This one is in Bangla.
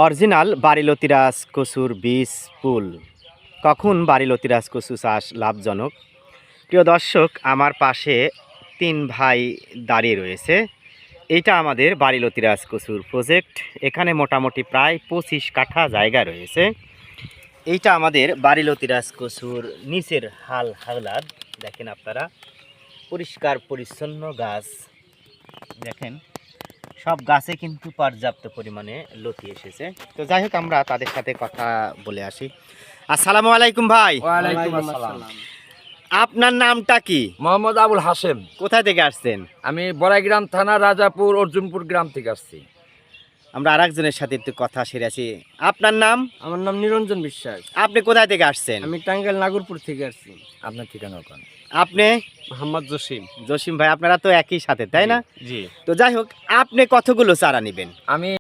অরিজিনাল বারিলতিরাজ কচুর বীজ পুল। কখন বারিলতিরাজ কচু চাষ লাভজনক? প্রিয় দর্শক, আমার পাশে তিন ভাই দাঁড়িয়ে রয়েছে। এইটা আমাদের বারিলতিরাজ কচুর প্রজেক্ট। এখানে মোটামুটি প্রায় 25 কাঠা জায়গা রয়েছে। এইটা আমাদের বারিলতিরাজ কচুর নিচের হালাত দেখেন আপনারা, পরিষ্কার পরিচ্ছন্ন গাছ দেখেন, সব গাছে কিন্তু পর্যাপ্ত পরিমাণে লতি এসেছে। তো যাই হোক, আমরা তাদের সাথে কথা বলে আসি। আসসালামু আলাইকুম ভাই। ওয়ালাইকুম আসসালাম। আপনার নামটা কি? মোহাম্মদ আবুল হাশেম। কোথায় থেকে আসছেন? আমি বড়াইগ্রাম থানা রাজাপুর অর্জুনপুর গ্রাম থেকে আসছি। আমরা আরেকজনের সাথে একটু কথা সেরে আছি। আপনার নাম? আমার নাম নিরঞ্জন বিশ্বাস। আপনি কোথায় থেকে আসছেন? আমি টাঙ্গাইল নাগরপুর থেকে আসছি। আপনার ঠিকানা ওখানে? আপনি? মোহাম্মদ জসিম। জসিম ভাই, আপনারা তো একই সাথে, তাই না? জি। তো যাই হোক, আপনি কতগুলো চারা নেবেন? আমি